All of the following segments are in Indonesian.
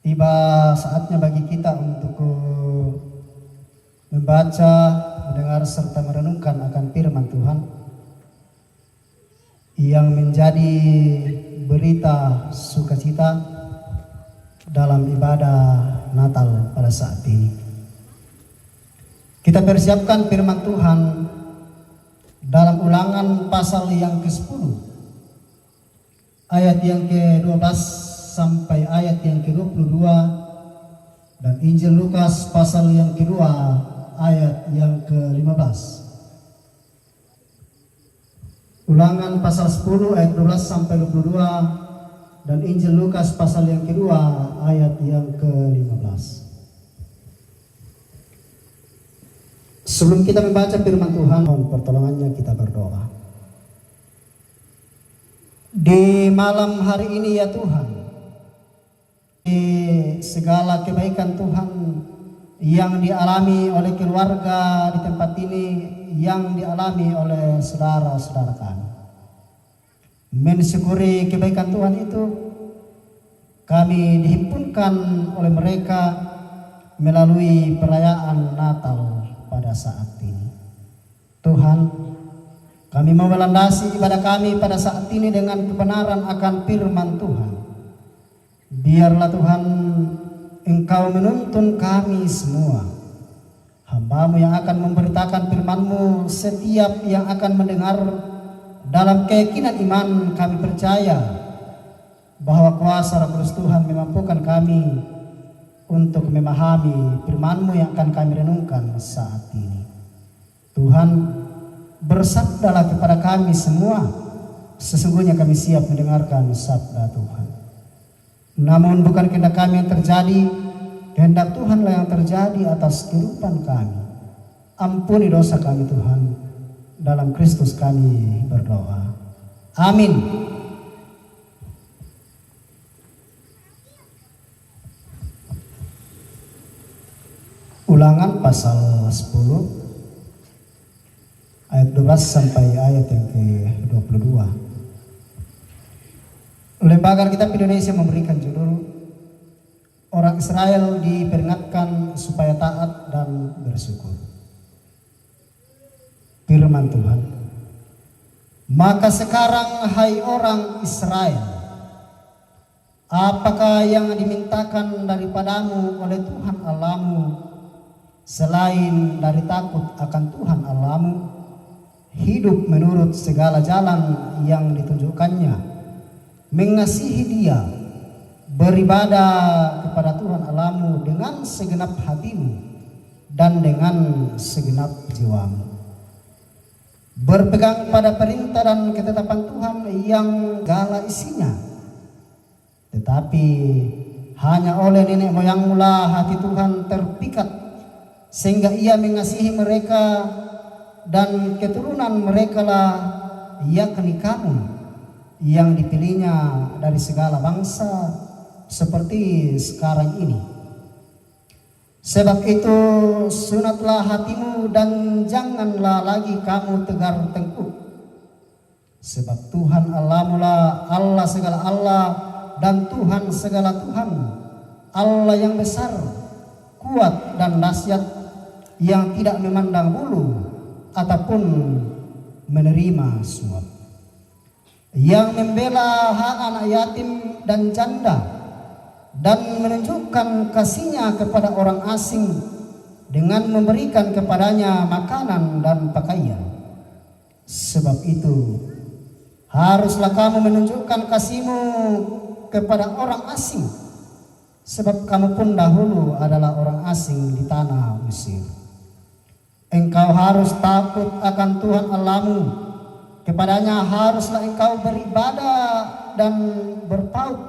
Tiba saatnya bagi kita untuk membaca, mendengar serta merenungkan akan firman Tuhan yang menjadi berita sukacita dalam ibadah Natal pada saat ini. Kita persiapkan firman Tuhan dalam Ulangan pasal yang ke-10 ayat yang ke-12 sampai ayat yang ke-22, dan Injil Lukas pasal yang kedua ayat yang ke-15. Ulangan pasal 10 ayat 12 sampai 22 dan Injil Lukas pasal yang kedua ayat yang ke-15. Sebelum kita membaca firman Tuhan, mohon pertolongannya, kita berdoa. Di malam hari ini ya Tuhan, di segala kebaikan Tuhan yang dialami oleh keluarga di tempat ini, yang dialami oleh saudara-saudara kami, mensyukuri kebaikan Tuhan itu, kami dihimpunkan oleh mereka melalui perayaan Natal pada saat ini. Tuhan, kami mau melandasi ibadah kami pada saat ini dengan kebenaran akan firman Tuhan. Biarlah Tuhan, Engkau menuntun kami semua, hamba-Mu yang akan memberitakan firman-Mu. Setiap yang akan mendengar dalam keyakinan iman, kami percaya bahwa kuasa Roh Kudus Tuhan memampukan kami untuk memahami firman-Mu yang akan kami renungkan saat ini. Tuhan, bersabdalah kepada kami semua, sesungguhnya kami siap mendengarkan sabda Tuhan. Namun bukan kehendak kami yang terjadi, kehendak Tuhanlah yang terjadi atas kehidupan kami. Ampuni dosa kami Tuhan, dalam Kristus kami berdoa. Amin. Ulangan pasal 10 ayat 12 sampai ayat yang ke-22. Lembaga Kitab Indonesia memberikan judul Orang Israel diperingatkan supaya taat dan bersyukur. Firman Tuhan. Maka sekarang hai orang Israel, apakah yang dimintakan daripadamu oleh Tuhan Allahmu selain dari takut akan Tuhan Allahmu, hidup menurut segala jalan yang ditunjukkannya, mengasihi Dia, beribadah kepada Tuhan Allahmu dengan segenap hatimu dan dengan segenap jiwamu, berpegang pada perintah dan ketetapan Tuhan yang segala isinya. Tetapi hanya oleh nenek moyangmu lah hati Tuhan terpikat, sehingga Ia mengasihi mereka, dan keturunan mereka lah yakni kamu yang dipilihnya dari segala bangsa seperti sekarang ini. Sebab itu sunatlah hatimu dan janganlah lagi kamu tegar tengkuk. Sebab Tuhan Allahmu lah Allah segala Allah dan Tuhan segala Tuhan, Allah yang besar, kuat dan dahsyat, yang tidak memandang bulu ataupun menerima suap, yang membela hak anak yatim dan janda, dan menunjukkan kasihnya kepada orang asing dengan memberikan kepadanya makanan dan pakaian. Sebab itu haruslah kamu menunjukkan kasihmu kepada orang asing, sebab kamu pun dahulu adalah orang asing di tanah Mesir. Engkau harus takut akan Tuhan Allahmu, kepadanya haruslah engkau beribadah dan berpaut,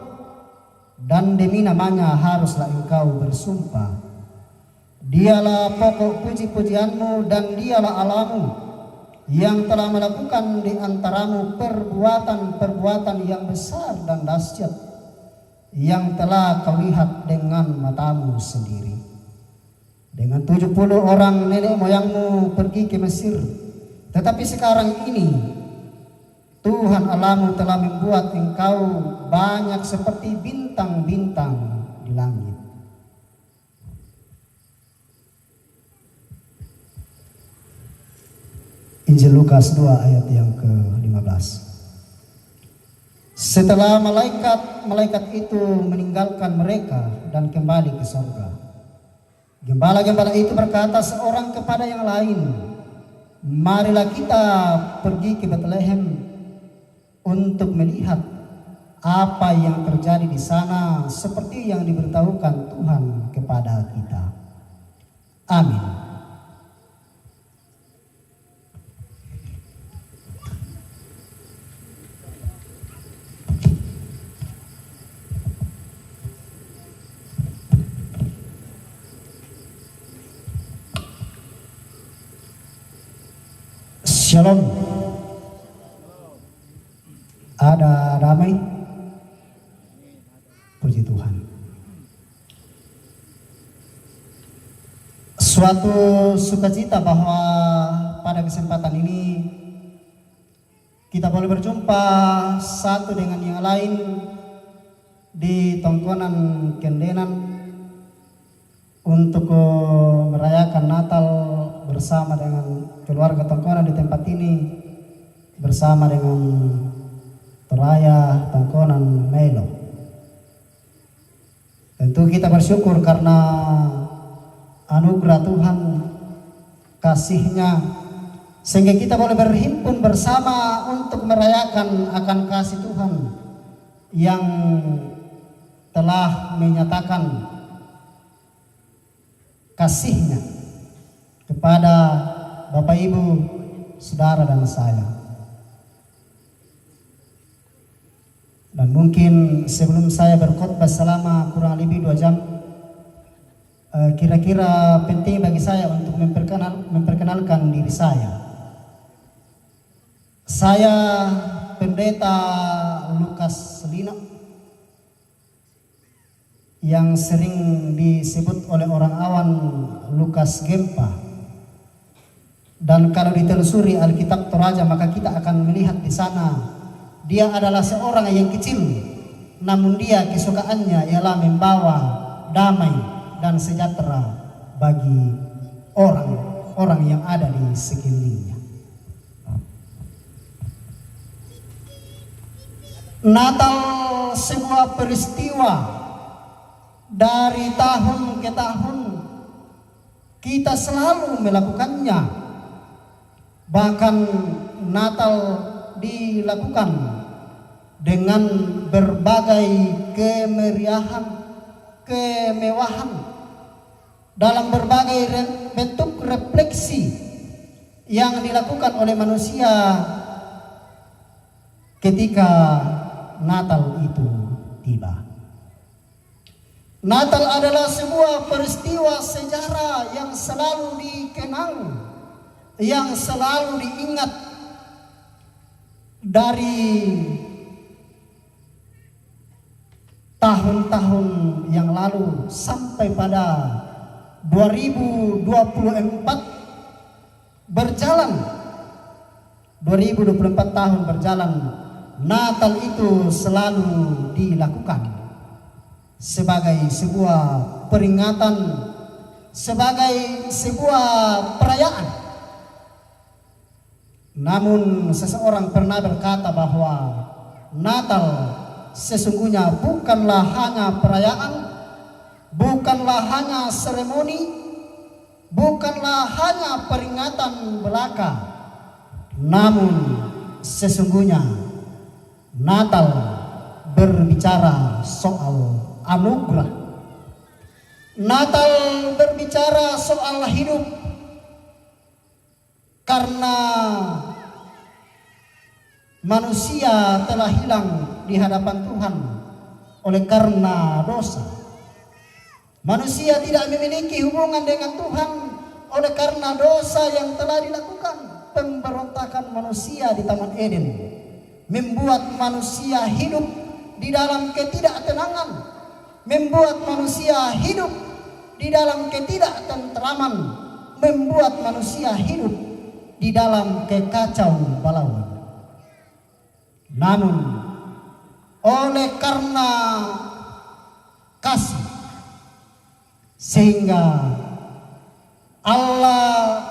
dan demi namanya haruslah engkau bersumpah. Dialah pokok puji-pujianmu dan Dialah Allahmu yang telah melakukan di antaramu perbuatan-perbuatan yang besar dan dahsyat, yang telah kau lihat dengan matamu sendiri. Dengan 70 orang nenek moyangmu pergi ke Mesir, tetapi sekarang ini Tuhan Allahmu telah membuat engkau banyak seperti bintang-bintang di di langit. Injil Lukas 2 ayat yang ke-15. Setelah malaikat itu meninggalkan mereka dan kembali ke surga, gembala-gembala itu berkata seorang kepada yang lain, marilah kita pergi ke Betlehem untuk melihat apa yang terjadi di sana seperti yang diberitahukan Tuhan kepada kita. Amin. Shalom. Ada damai? Puji Tuhan. Suatu sukacita bahwa pada kesempatan ini kita boleh berjumpa satu dengan yang lain di tongkonan Kendenan untuk merayakan Natal bersama dengan keluarga tongkonan di tempat ini, bersama dengan Toraya Tongkonan Melo. Tentu kita bersyukur karena anugerah Tuhan, kasih-Nya, sehingga kita boleh berhimpun bersama untuk merayakan akan kasih Tuhan yang telah menyatakan kasih-Nya kepada Bapak Ibu, saudara dan saya. Dan mungkin sebelum saya berkhotbah selama kurang lebih 2 jam, kira-kira penting bagi saya untuk memperkenalkan diri saya. Saya Pendeta Lukas Lina, yang sering disebut oleh orang awan Lukas Gempa. Dan kalau ditelusuri Alkitab Toraja, maka kita akan melihat di sana dia adalah seorang yang kecil, namun dia kesukaannya ialah membawa damai dan sejahtera bagi orang-orang yang ada di sekelilingnya. Natal sebuah peristiwa dari tahun ke tahun kita selalu melakukannya. Bahkan Natal dilakukan dengan berbagai kemeriahan, kemewahan, dalam berbagai bentuk refleksi yang dilakukan oleh manusia ketika Natal itu tiba. Natal adalah sebuah peristiwa sejarah yang selalu dikenang, yang selalu diingat dari tahun-tahun yang lalu sampai pada 2024 berjalan. 2024 tahun berjalan, Natal itu selalu dilakukan sebagai sebuah peringatan, sebagai sebuah perayaan. Namun seseorang pernah berkata bahwa Natal sesungguhnya bukanlah hanya perayaan, bukanlah hanya seremoni, bukanlah hanya peringatan belaka, namun sesungguhnya Natal berbicara soal anugerah. Natal berbicara soal hidup, karena manusia telah hilang di hadapan Tuhan oleh karena dosa. Manusia tidak memiliki hubungan dengan Tuhan oleh karena dosa yang telah dilakukan. Pemberontakan manusia di Taman Eden membuat manusia hidup di dalam ketidaktenangan, membuat manusia hidup di dalam ketidaktentraman, membuat manusia hidup di dalam kekacau balauan. Namun oleh karena kasih, Sehingga Allah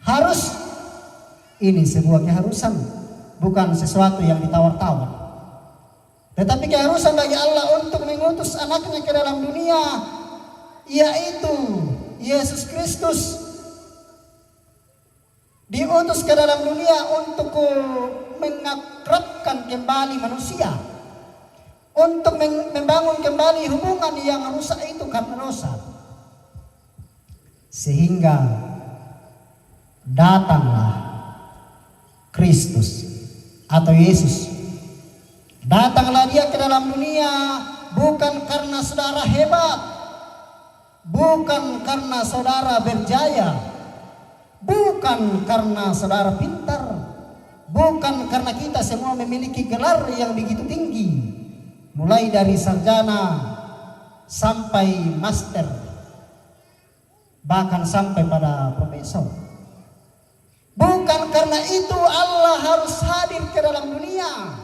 harus, ini sebuah keharusan, bukan sesuatu yang ditawar-tawar, tetapi keharusan bagi Allah untuk mengutus anaknya ke dalam dunia, yaitu Yesus Kristus, diutus ke dalam dunia untuk mengakrabkan kembali manusia, untuk membangun kembali hubungan yang rusak itu karena dosa. Sehingga datanglah Kristus atau Yesus. Datanglah dia ke dalam dunia bukan karena saudara hebat, bukan karena saudara berjaya, bukan karena saudara pintar, bukan karena kita semua memiliki gelar yang begitu tinggi, mulai dari sarjana sampai master, bahkan sampai pada profesor. Bukan karena itu Allah harus hadir ke dalam dunia,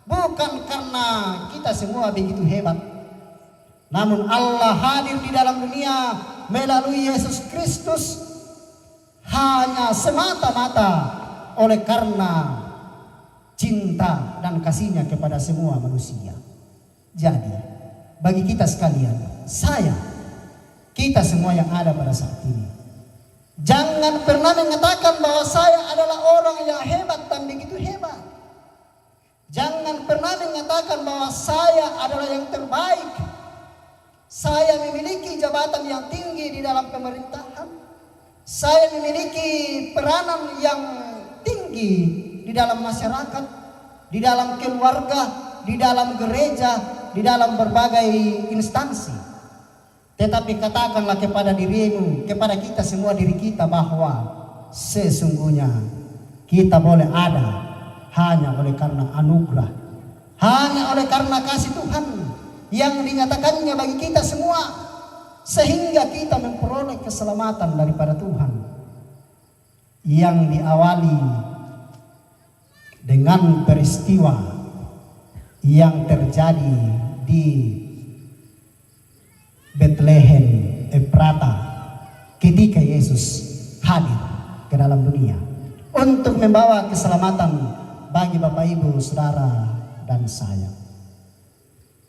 bukan karena kita semua begitu hebat, namun Allah hadir di dalam dunia melalui Yesus Kristus hanya semata-mata oleh karena cinta dan kasihnya kepada semua manusia. Jadi bagi kita sekalian, kita semua yang ada pada saat ini, jangan pernah mengatakan bahwa saya adalah orang yang hebat dan begitu hebat. Jangan pernah mengatakan bahwa saya adalah yang terbaik, saya memiliki jabatan yang tinggi di dalam pemerintahan, saya memiliki peranan yang tinggi di dalam masyarakat, di dalam keluarga, di dalam gereja, di dalam berbagai instansi. Tetapi katakanlah kepada dirimu, kepada kita semua, diri kita, bahwa sesungguhnya kita boleh ada hanya oleh karena anugerah, hanya oleh karena kasih Tuhan yang dinyatakannya bagi kita semua, sehingga kita memperoleh keselamatan daripada Tuhan yang diawali dengan peristiwa yang terjadi di Bethlehem Efrata ketika Yesus hadir ke dalam dunia untuk membawa keselamatan bagi Bapak Ibu, Saudara dan saya.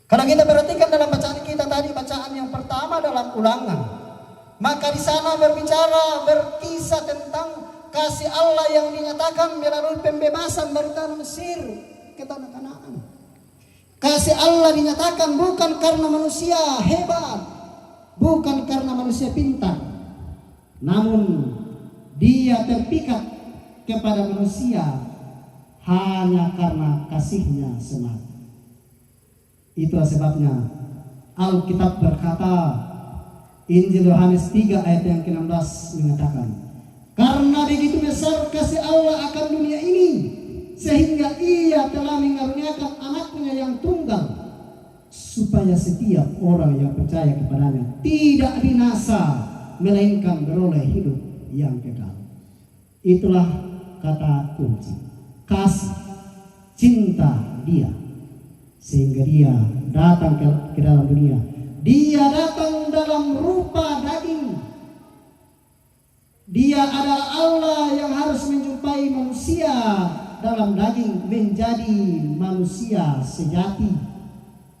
Kalau kita perhatikan dalam bacaan kita tadi, bacaan yang pertama dalam Ulangan, maka di sana berkisah tentang kasih Allah yang dinyatakan melalui pembebasan dari tanah Mesir ke tanah Kanaan. Kasih Allah dinyatakan bukan karena manusia hebat, bukan karena manusia pintar, namun dia terpikat kepada manusia hanya karena kasihnya semata. Itulah sebabnya Alkitab berkata, Injil Yohanes 3 ayat yang ke-16 mengatakan, karena begitu besar kasih Allah akan dunia ini, sehingga ia telah mengaruniakan anaknya yang tunggal, supaya setiap orang yang percaya kepadanya tidak binasa, melainkan beroleh hidup yang kekal. Itulah kata kunci, kasih, cinta dia, sehingga dia datang ke dalam dunia. Dia datang dalam rupa daging. Dia adalah Allah yang harus menjumpai manusia dalam daging, menjadi manusia sejati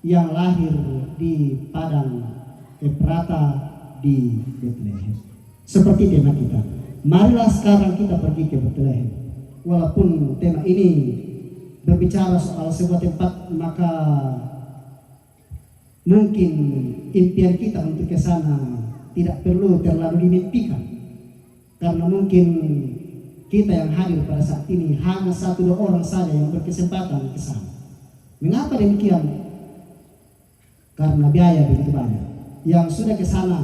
yang lahir di padang Efrata di Bethlehem. Seperti tema kita, marilah sekarang kita pergi ke Bethlehem. Walaupun tema ini berbicara soal sebuah tempat, maka mungkin impian kita untuk ke sana tidak perlu terlalu dimimpikan, karena mungkin kita yang hadir pada saat ini hanya 1-2 orang saja yang berkesempatan ke sana. Mengapa demikian? Karena biaya begitu banyak. Yang sudah ke sana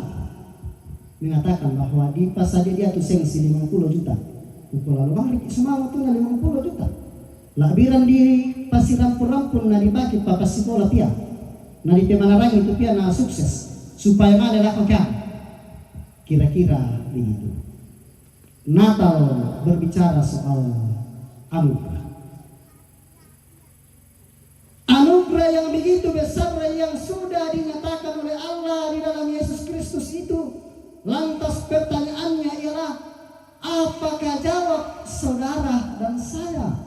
mengatakan bahwa di pas saja dia tuh sengsi 50 juta. Lalu bang semua waktu 50 juta. Labiran di pasir rampun-rampun na dibagi papas sekolah pia. Na di Pemanarang itu pia na sukses supaya mana lakukan. Kira-kira begitu. Natal berbicara soal anugerah. Anugerah yang begitu besar yang sudah dinyatakan oleh Lantas pertanyaannya ialah, apakah jawab saudara dan saya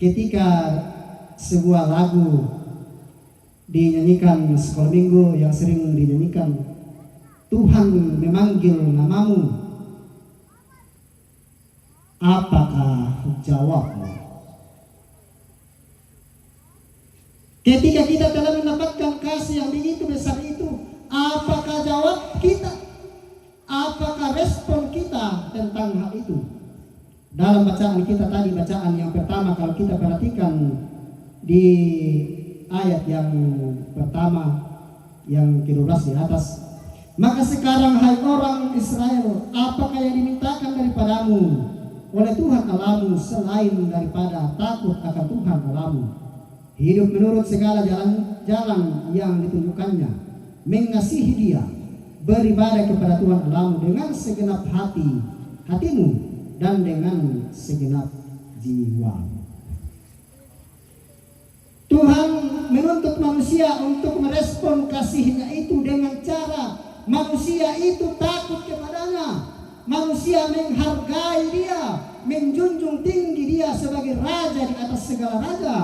ketika sebuah lagu dinyanyikan sekolah minggu yang sering dinyanyikan, Tuhan memanggil namamu, apakah jawabmu? Ketika kita telah mendapatkan kasih yang begitu besar itu, apakah jawab kita? Apakah respon kita tentang hal itu? Dalam bacaan kita tadi, bacaan yang pertama kalau kita perhatikan di ayat yang pertama yang ke-12 di atas, maka sekarang hai orang Israel, apakah yang dimintakan daripadamu oleh Tuhan Allahmu selain daripada takut akan Tuhan Allahmu, hidup menurut segala jalan-jalan yang ditunjukkannya, mengasihi Dia, beribadah kepada Tuhan Allahmu dengan segenap hatimu dan dengan segenap jiwa. Tuhan menuntut manusia untuk merespon kasihnya itu dengan cara manusia itu takut kepadanya, manusia menghargai Dia, menjunjung tinggi Dia sebagai raja di atas segala raja.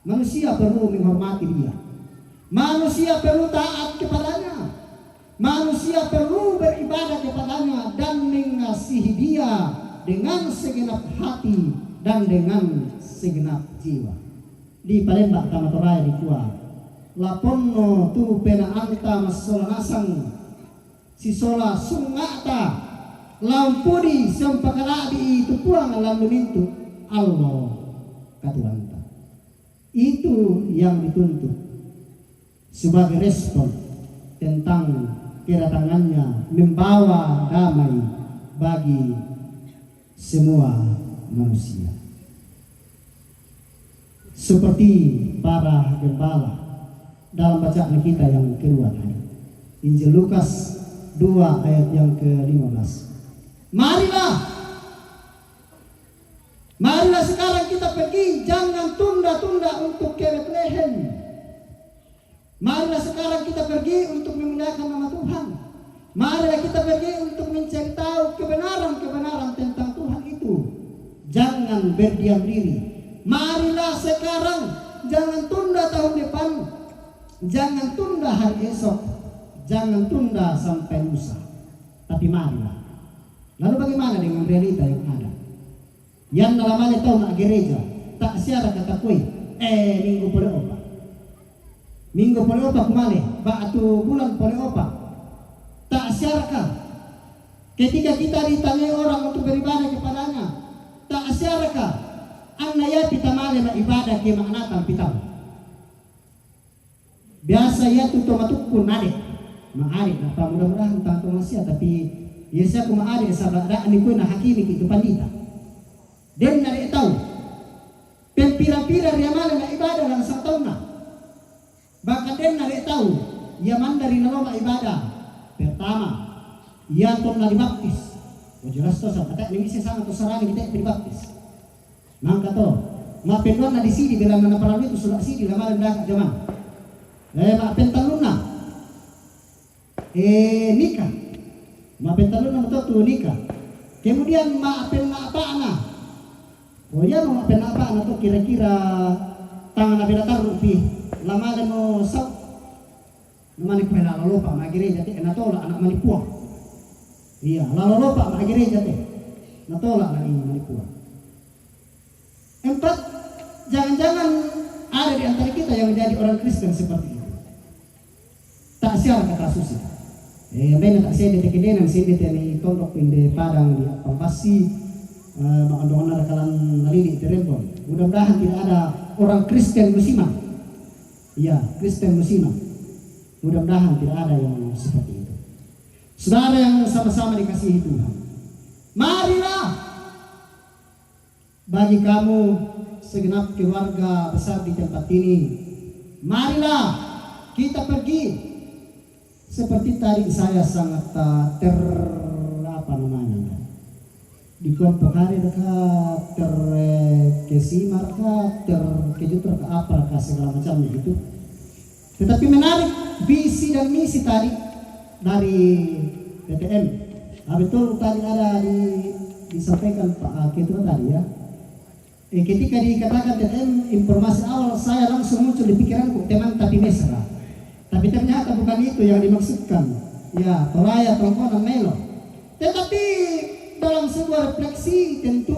Manusia perlu menghormati Dia, manusia perlu taat kepadanya, manusia perlu beribadah kepadanya dan mengasihi Dia dengan segenap hati dan dengan segenap jiwa. Di Palembang Tamatorai di Kuah laponno tu pena anta masola nasang sisola sungata lampudi sempakalabi itu puang alam mintu Allah katuanta. Itu yang dituntut sebagai respon tentang kedatangannya membawa damai bagi semua manusia. Seperti para gembala dalam bacaan kita yang kedua tadi, Injil Lukas 2 ayat yang ke-15. Marilah sekarang kita pergi, jangan tunda-tunda untuk ke Bethlehem. Marilah sekarang kita pergi untuk memuliakan nama Tuhan. Marilah kita pergi untuk mencari tahu kebenaran-kebenaran tentang Tuhan itu. Jangan berdiam diri. Marilah sekarang, jangan tunda tahun depan, jangan tunda hari esok, jangan tunda sampai lusa. Tapi marilah. Lalu bagaimana dengan realita yang ada? Yang namanya tahu nak gereja, tak siara kata kue, minggu boleh opa. Minggu boleh opa kemana? Batu bulan boleh opa. Tak siarakah? Ketika kita ditanya orang untuk beribadah kepadanya, tak siarakah? Anaya pita male ma ibadah ke maknatan pitam. Biasa ya tu tomatukun nade. Maarik na pa mudah-mudahan tanto masya tapi yesa ko maarik sa badaan ko na hakimi itu pandita. Den nade tahu. Pempira-pira dia male ma ibadah lang sa taon na. Bahkan den nade tahu yaman dari naloma ibadah. Pertama, ia ton na dibaptis. O jelas to sa kata ni bisa sama to sarani kita dibaptis. Mangka to, mapenduan na di sini bila mana para itu sudah sini lama dah zaman. Mapentalun na. Nikah. Mapentalun na to nikah. Kemudian mapen apa na. Oh ya mapen apa na to kira-kira tangan na bila taruh pi. Lama mo sa namani ko na lolopa magireja te natola anak manipuang. Iya, lolopa magireja te. Natola na ini manipuang. 4, jangan-jangan ada di antara kita yang menjadi orang Kristen seperti itu. Tak siar kata susi. Bena tak siar di tekedenan sini teni tondok inde padang di Pampasi, makandongan ada kalan nalili terempon. Mudah-mudahan tidak ada orang Kristen musiman. Iya, Kristen musiman. Mudah-mudahan tidak ada yang seperti itu. Saudara yang sama-sama dikasihi Tuhan, marilah bagi kamu segenap keluarga besar di tempat ini, marilah kita pergi. Seperti tadi saya sangat di kelompok hari terkesimar terkejut ke apa segala macamnya itu. Tetapi menarik visi dan misi tadi dari PTM. Betul tadi ada disampaikan Pak Ketua tadi ya. Ketika dikatakan PTM, informasi awal saya langsung muncul di pikiranku teman tapi mesra. Tapi ternyata bukan itu yang dimaksudkan. Ya, Toraya, Tongkonan, Melo. Tetapi dalam sebuah refleksi tentu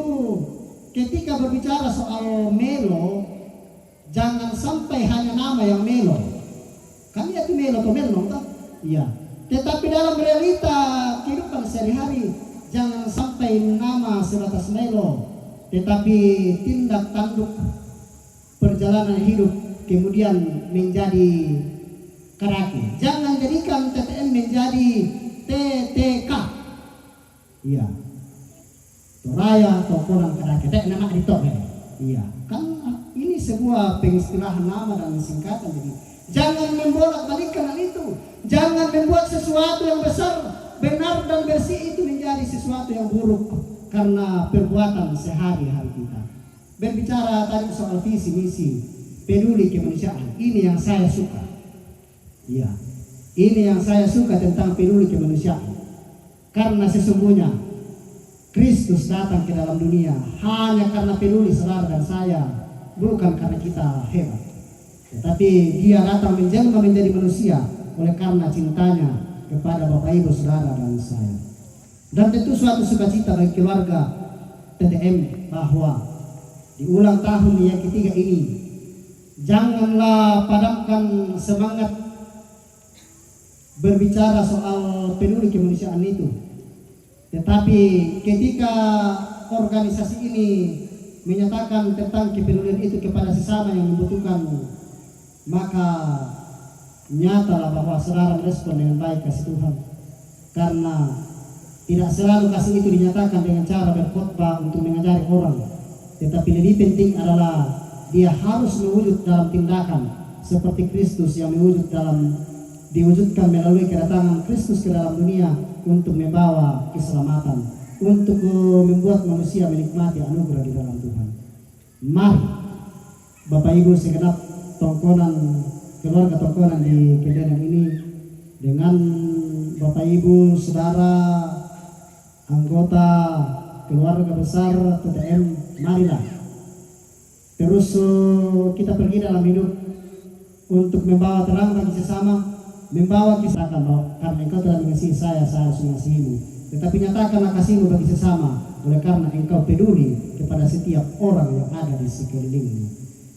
ketika berbicara soal Melo, jangan sampai hanya nama yang Melo. Kami itu Melo atau Melo, tak? Iya. Tetapi dalam realita kehidupan sehari-hari, jangan sampai nama sebatas Melo, tetapi tindak tanduk perjalanan hidup kemudian menjadi karaki. Jangan jadikan TTM menjadi TTK. Iya. Toraya, Tongkonan, Karaki. Nama itu. Iya. Kan ini sebuah pengistilahan nama dan singkatan. Jadi jangan membolak-balikkan hal itu. Jangan membuat sesuatu yang besar, benar dan bersih itu menjadi sesuatu yang buruk karena perbuatan sehari-hari kita. Berbicara tadi soal visi misi, peduli kemanusiaan. Ini yang saya suka. Iya. Ini yang saya suka tentang peduli kemanusiaan. Karena sesungguhnya Kristus datang ke dalam dunia hanya karena peduli saudara dan saya, bukan karena kita hebat. Tetapi dia datang menjelma menjadi manusia oleh karena cintanya kepada Bapak Ibu saudara dan saya. Dan tentu suatu sukacita bagi keluarga TTM bahwa di ulang tahun yang ketiga ini janganlah padamkan semangat berbicara soal peduli kemanusiaan itu. Tetapi ketika organisasi ini menyatakan tentang kepedulian itu kepada sesama yang membutuhkan, maka nyatalah bahwa saudara merespon dengan baik kasih Tuhan. Karena tidak selalu kasih itu dinyatakan dengan cara berkhotbah untuk mengajari orang, tetapi lebih penting adalah dia harus mewujud dalam tindakan seperti Kristus yang diwujudkan melalui kedatangan Kristus ke dalam dunia untuk membawa keselamatan, untuk membuat manusia menikmati anugerah di dalam Tuhan. Mari Bapak Ibu segenap keluarga Tongkonan di Kendenan ini, dengan Bapak Ibu, saudara, anggota keluarga besar TTM, marilah terus kita pergi dalam hidup untuk membawa terang bagi sesama, membawa kisah bahwa karena engkau telah mengasihi saya harus mengasihimu. Tetapi nyatakanlah kasihmu bagi sesama oleh karena engkau peduli kepada setiap orang yang ada di sekelilingmu.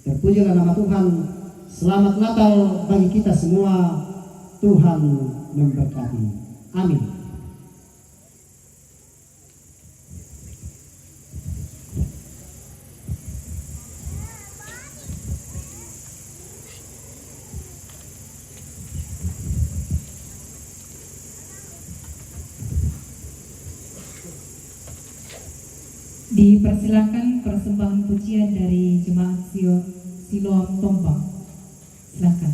Terpujilah nama Tuhan. Selamat Natal bagi kita semua. Tuhan memberkati. Amin. Dipersilakan persembahan pujian dari Jemaat Siloam Tompang. Silakan.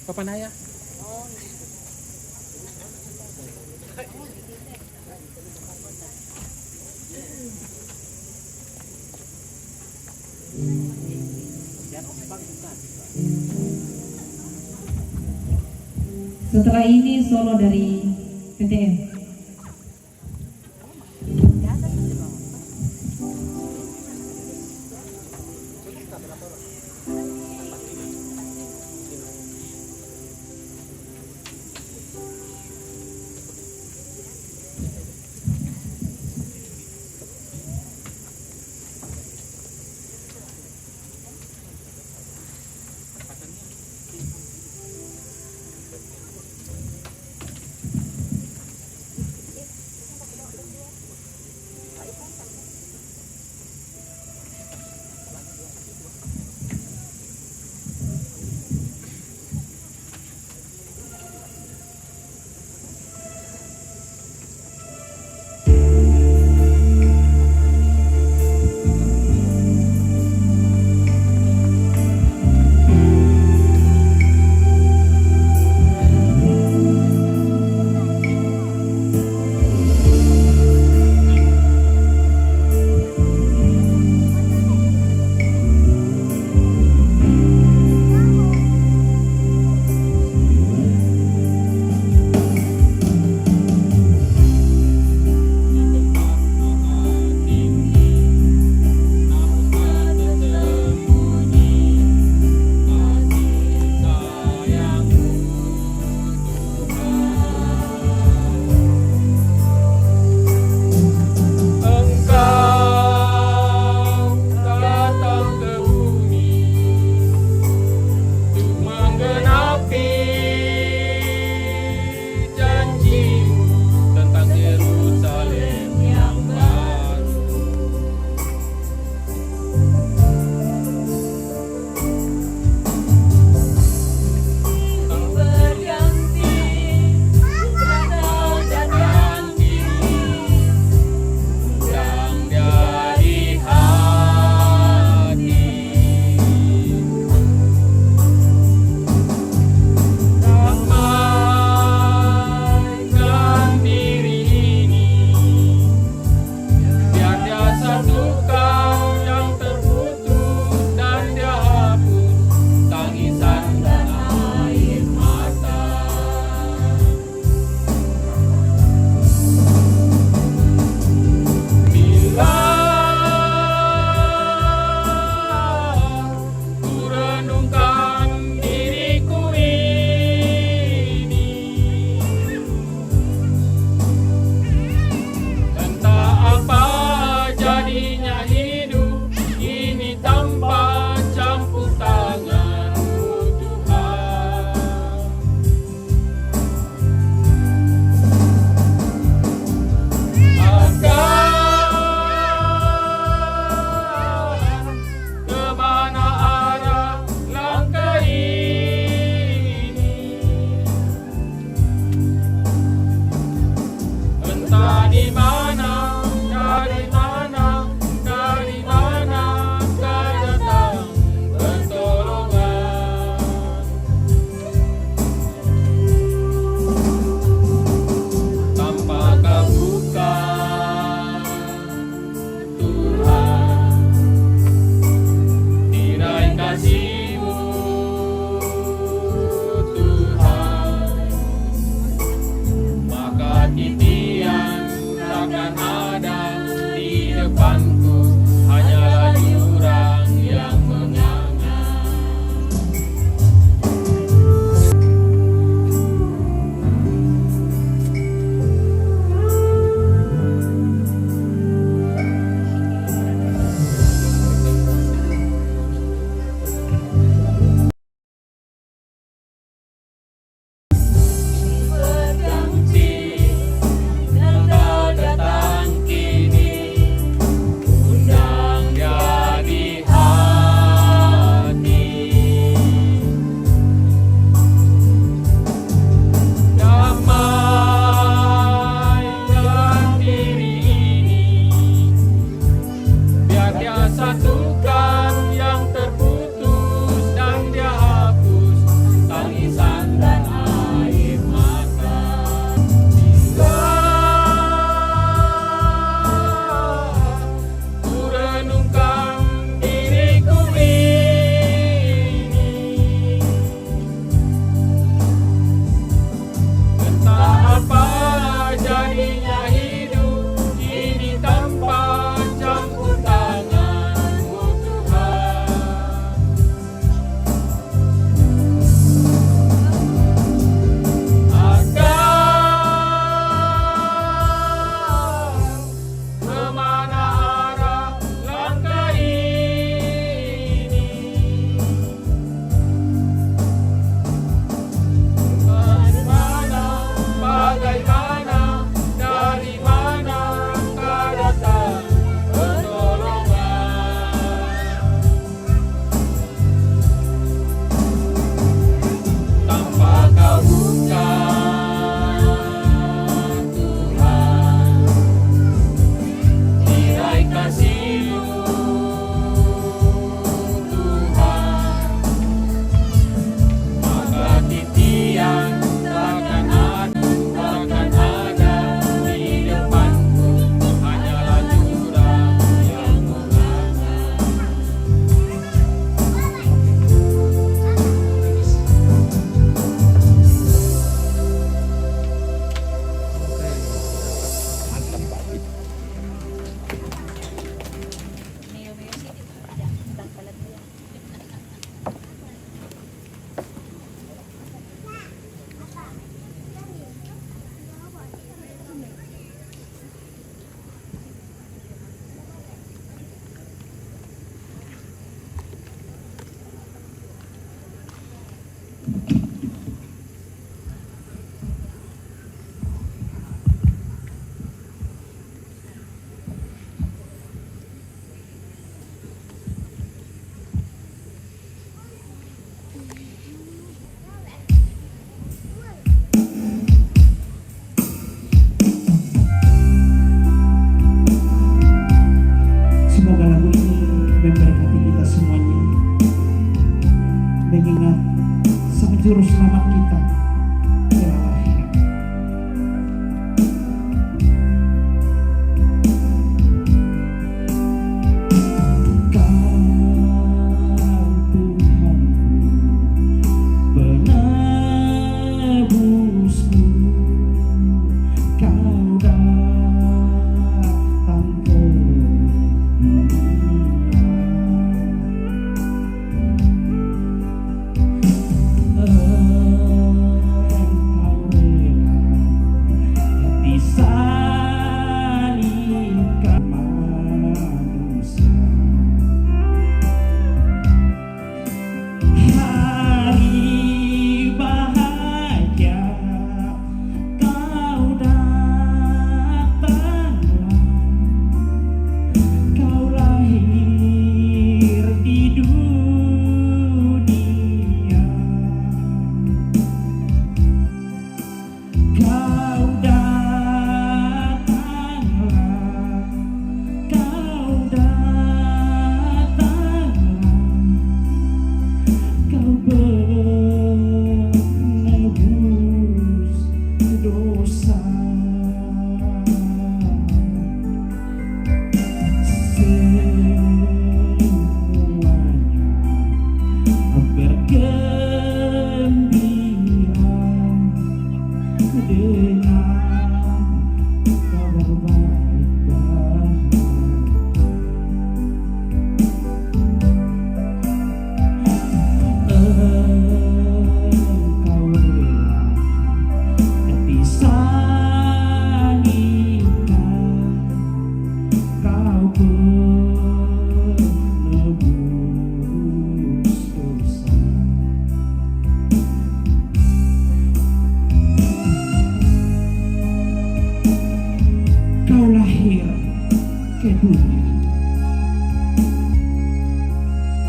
Papanaya. Setelah ini solo dari PTM.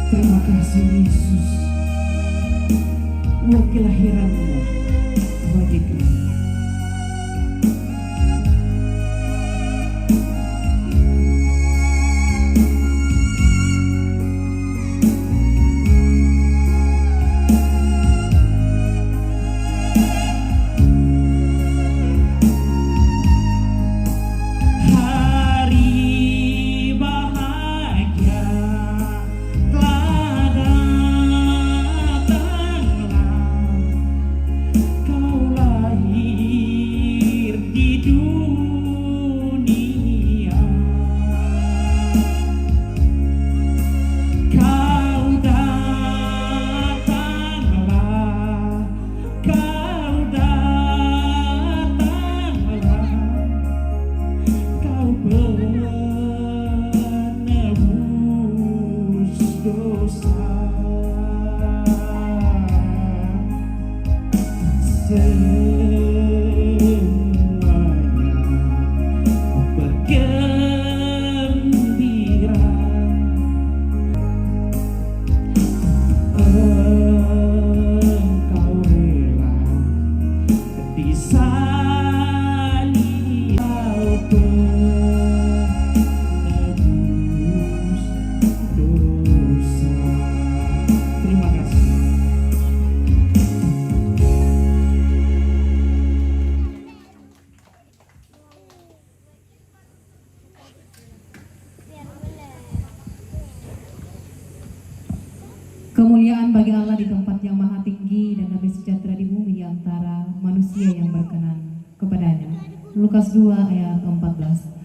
Terima kasih Yesus, buat kelahiranmu bagi kami. Hari bahagia telah datanglah, kau lahir di dunia. Kau datanglah, kau datanglah, kau penebus dosa. Semuanya bergembira, engkau rela disalib, kau penebus dosa. Terima kasih. Kemuliaan bagi Allah di tempat yang maha tinggi dan damai sejahtera di bumi di antara manusia yang berkenan kepadanya. Lukas 2 ayat 14.